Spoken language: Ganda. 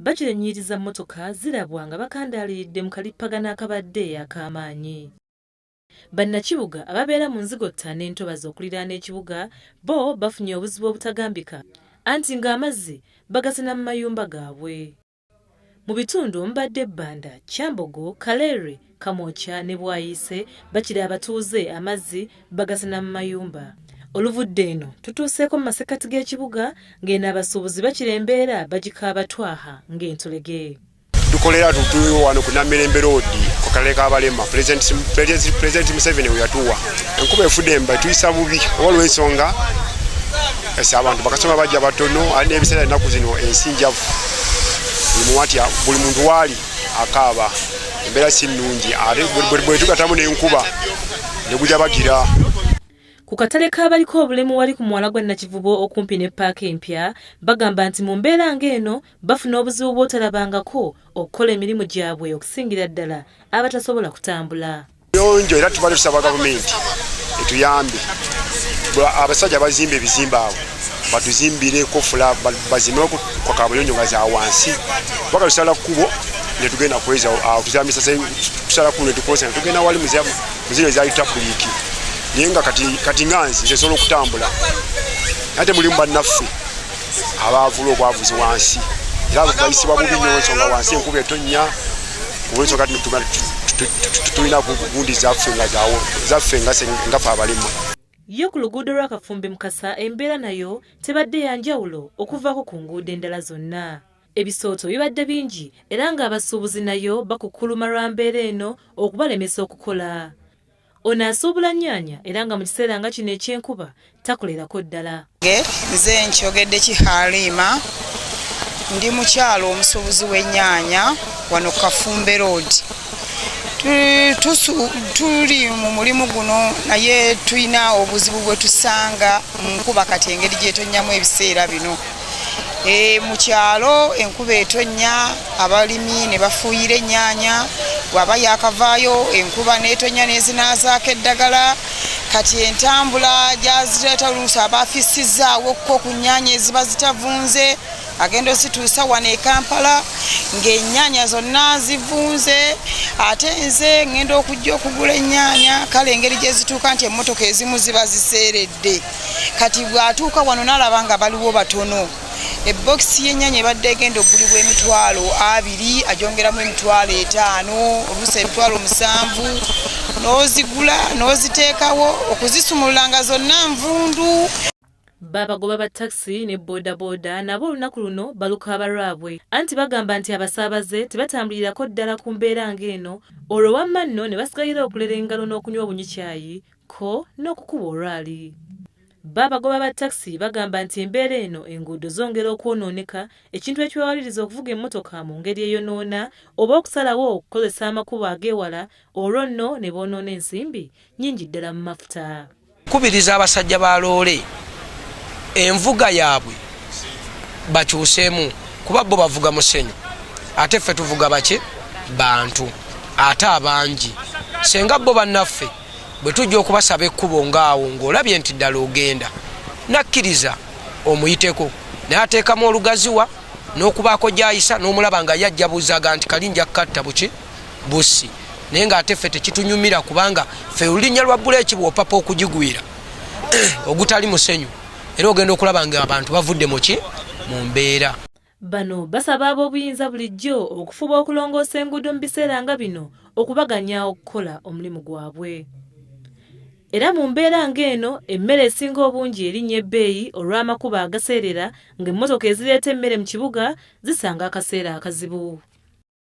bakirenyiriza mmotoka zirabwa nga bakandaalidde mu kalippagano akabadde ak'amaanyi. Bannakibuga ababeera mu nzigotta n'entobazi okuliraana ekibuga bo bafunye obuzibu obutagambika anti ng'amazzi bagasena mu mayumba gaabwe. Mu bitundu omubadde Bbanda, Kyambogo, Kaleere, Kamwokya ne Bwayiise bakira abatuuze amazzi bagasena mu mayumba. Oluvudde eno tutuuseeko mu masekkati g'ekibuga ng'eno abasuubuzi bakira embeera bagikaaba twaha ng'entulege. Tukolera tutuyo wano ku Namirembe Road ku kalere k'abalema President Museveni we yatuwa enkuba efudde mba tuyisa bubi olwo ensonga ese abantu bakasoma bajja batono ali n'ebiseera ennaku zino ensinjavu buli muntu waali akaaba embeera si nnungi ate bwe tugatamu n'enkuba ne bujja bagira. Ku katale k'abaliko obulemu wali ku mwala gwa Nakivubo okumpi ne paaka empya bagamba nti mu mbeera ng'eno bafuna obuzibu bw'otalabangako okukola emirimu gyabwe okusingira ddala abatasobola kutambula. Yonjo era tubadde tusaba gavumenti etuyambe abasajja bazimba ebizimba awo batuzimbireko fula bazimbe kwa kabuyonjo nga za wansi bakalusala kkubo ne tugenda kweza awo tuzamisa kusala kuno tukosa tugenda wali muziro ezali tabuliki nenga kati nganzi nsobola okutambula ate mulimu bannaffe abaavula obwavuzi wansi era bayisibwa bubi nnyo ensonga wansi enkuba etonnya olw'ensonga tulina gundi zaffe nga ffe abalema. Yo ku luguudo lwa Kafumbe Mukasa embeera nayo tebadde ya njawulo okuvaako ku nguudo endala zonna. Ebisooto bibadde bingi era ng'abasuubuzi nayo bakukkuluma lwa mbeera eno okubalemesa okukola. Ono asuubula nnyaanya era nga mu kiseera nga kino eky'enkuba takolerako ddala. Nze nkyogedde Kihalima ndi mukyalo omusuubuzi w'ennyaanya wano Kafumbe Road. Tuli mu mulimu guno naye tulina obuzibu bwe tusanga mu nkuba kati engeri gyetonnyamu ebiseera bino. Mu kyalo enkuba etonnya abalimi ne bafuuyira ennyaanya waba yakavaayo enkuba n'etonnya n'ezinaazaako eddagala kati entambula gyazireeta oluusi abaafissizzaawokko ku nnyaanya eziba zitavunze agenda osituusa wano e Kampala ng'ennyaanya zonna zivunze ate nze ngenda okujja okugula ennyaanya kale engeri gye zituuka nti emmotoka ezimu ziba ziseeredde kati bw'atuuka wano n'alaba nga baliwo batono. Ebokisi y'ennyaanya ebadde egenda okugulibwa $20 agyongeramu $5 oluusi $7 n'ozigula n'oziteekawo okuzisumulula nga zonna nvundu. Babagoba ba taxi ne boda nabo olunaku luno balukaaba lwabwe anti bagamba nti abasaabaze tebatambulirako ddala ku mbeera ng'eno olwo wamma nno ne basigalira okulera engalo n'okunywa obunyicyayi ko n'okukuba olwali. Babagoba ba taxi bagamba nti embeera eno enguudo zongera okwonooneka ekintu ekiwawaliriza okuvuga emmotoka mu ngeri eyonoona oba okusalawo okukozesa amakubo ag'ewala olwo nno ne boonoona ensimbi nnyingi ddala mu mafuta. Kubiriza abasajja ba loole envuga yaabwe bakyuseemu kuba bo bavuga musenyu ate ffe tuvuga baki bantu ate abangi senga bo bannaffe bwe tujja okubasaba ekkubo ngaawo ng'olabye nti ddala ogenda nakkiriza omuyiteko naye ateekamu olugaziwa n'okubaako gy'ayisa n'omulaba nga yajja buuzaga nti kalinja kukatta bussi naye ng'ate ffe tekitunyumira kubanga ffe olulinnya lwa buleeki bw'opapa okugigwira ogutali musenyu era ogenda okulaba nga abantu bavudde mu mbeera. Bano basaba ab'obuyinza bulijjo okufuba okulongoosa enguudo mu biseera nga bino okubaganya okukola omulimu gwabwe. Era mu mbeera ng'eno emmere esinga obungi erinnya ebbeeyi olw'amakubo agaseerera ng'emmotoka ezireeta emmere mu kibuga zisanga akaseera akazibu.